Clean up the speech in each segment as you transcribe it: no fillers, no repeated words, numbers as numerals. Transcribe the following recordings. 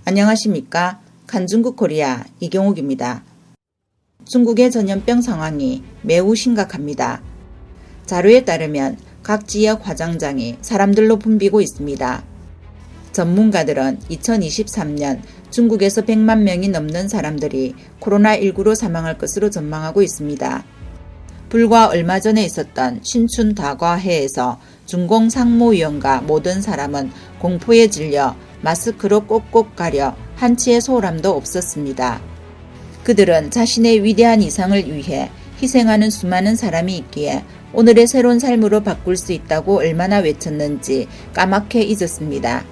안녕하십니까? 칸중국 코리아 이경옥입니다. 중국의 전염병 상황이 매우 심각합니다. 자료에 따르면 각 지역 화장장이 사람들로 붐비고 있습니다. 전문가들은 2023년 중국에서 100만 명이 넘는 사람들이 코로나19로 사망할 것으로 전망하고 있습니다. 불과 얼마 전에 있었던 신춘 다과회에서 중공 상무위원과 모든 사람은 공포에 질려 마스크로 꼭꼭 가려 한치의 소홀함도 없었습니다. 그들은 자신의 위대한 이상을 위해 희생하는 수많은 사람이 있기에 오늘의 새로운 삶으로 바꿀 수 있다고 얼마나 외쳤는지 까맣게 잊었습니다.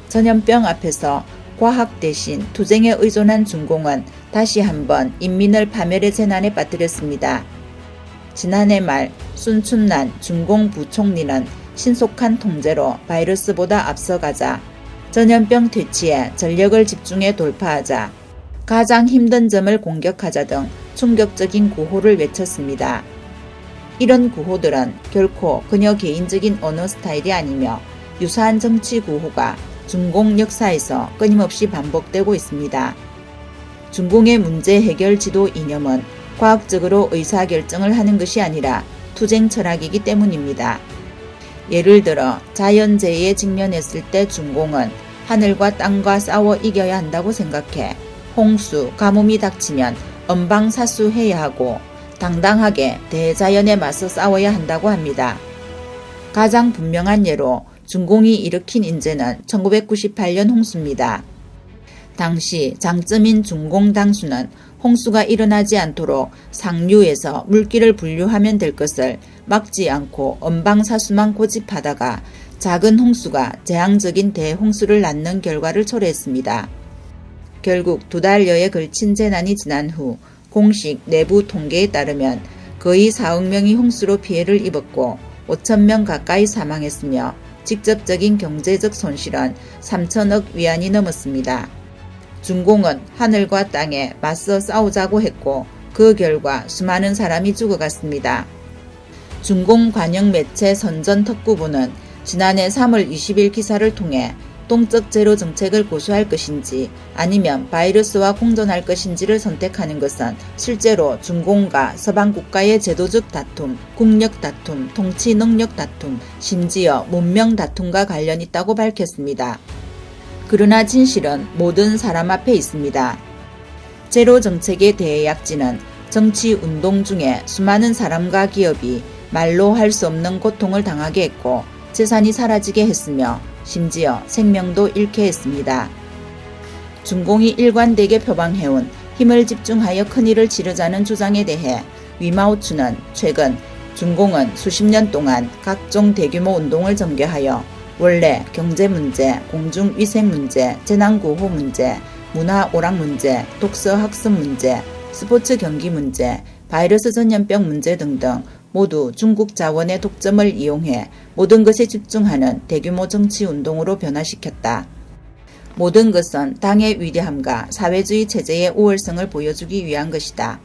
전염병 앞에서 과학 대신 투쟁에 의존한 중공은 다시 한번 인민을 파멸의 재난에 빠뜨렸습니다. 지난해 말 순춘난 중공 부총리는 신속한 통제로 바이러스보다 앞서가자 전염병 퇴치에 전력을 집중해 돌파하자 가장 힘든 점을 공격하자 등 충격적인 구호를 외쳤습니다. 이런 구호들은 결코 그녀 개인적인 언어 스타일이 아니며 유사한 정치 구호가 중공 역사에서 끊임없이 반복되고 있습니다. 중공의 문제 해결 지도 이념은 과학적으로 의사결정을 하는 것이 아니라 투쟁 철학이기 때문입니다. 예를 들어 자연재해에 직면했을 때 중공은 하늘과 땅과 싸워 이겨야 한다고 생각해 홍수, 가뭄이 닥치면 엄방사수해야 하고 당당하게 대자연에 맞서 싸워야 한다고 합니다. 가장 분명한 예로 중공이 일으킨 인재는 1998년 홍수입니다. 당시 장점인 중공 당수는 홍수가 일어나지 않도록 상류에서 물기를 분류하면 될 것을 막지 않고 엄방사수만 고집하다가 작은 홍수가 재앙적인 대홍수를 낳는 결과를 초래했습니다. 결국 2달여에 걸친 재난이 지난 후 공식 내부 통계에 따르면 거의 4억 명이 홍수로 피해를 입었고 5천 명 가까이 사망했으며 직접적인 경제적 손실은 3천억 위안이 넘었습니다. 중공은 하늘과 땅에 맞서 싸우자고 했고 그 결과 수많은 사람이 죽어갔습니다. 중공 관영 매체 선전특구부는 지난해 3월 20일 기사를 통해 동적 제로 정책을 고수할 것인지 아니면 바이러스와 공존할 것인지를 선택하는 것은 실제로 중공과 서방 국가의 제도적 다툼, 국력 다툼, 통치 능력 다툼, 심지어 문명 다툼과 관련 있다고 밝혔습니다. 그러나 진실은 모든 사람 앞에 있습니다. 제로 정책의 대약진은 정치 운동 중에 수많은 사람과 기업이 말로 할 수 없는 고통을 당하게 했고 재산이 사라지게 했으며 심지어 생명도 잃게 했습니다. 중공이 일관되게 표방해온 힘을 집중하여 큰일을 치르자는 주장에 대해 위마오추는 최근 중공은 수십 년 동안 각종 대규모 운동을 전개하여 원래 경제 문제, 공중위생 문제, 재난구호 문제, 문화 오락 문제, 독서 학습 문제, 스포츠 경기 문제, 바이러스 전염병 문제 등등 모두 중국 자원의 독점을 이용해 모든 것에 집중하는 대규모 정치 운동으로 변화시켰다. 모든 것은 당의 위대함과 사회주의 체제의 우월성을 보여주기 위한 것이다.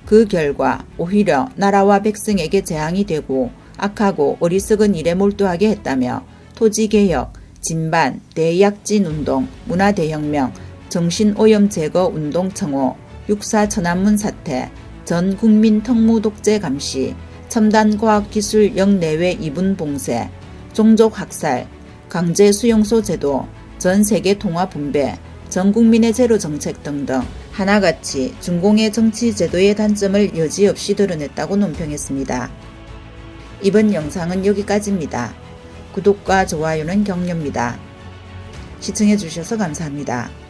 그 결과 오히려 나라와 백성에게 재앙이 되고 악하고 어리석은 일에 몰두하게 했다며 토지개혁, 진반, 대약진 운동, 문화대혁명, 정신오염 제거 운동 청호, 육사 천안문 사태, 전 국민 특무 독재 감시, 첨단과학기술 영내외 이분 봉쇄, 종족 학살, 강제 수용소 제도, 전 세계 통화 분배, 전 국민의 제로 정책 등등 하나같이 중공의 정치 제도의 단점을 여지없이 드러냈다고 논평했습니다. 이번 영상은 여기까지입니다. 구독과 좋아요는 격려입니다. 시청해주셔서 감사합니다.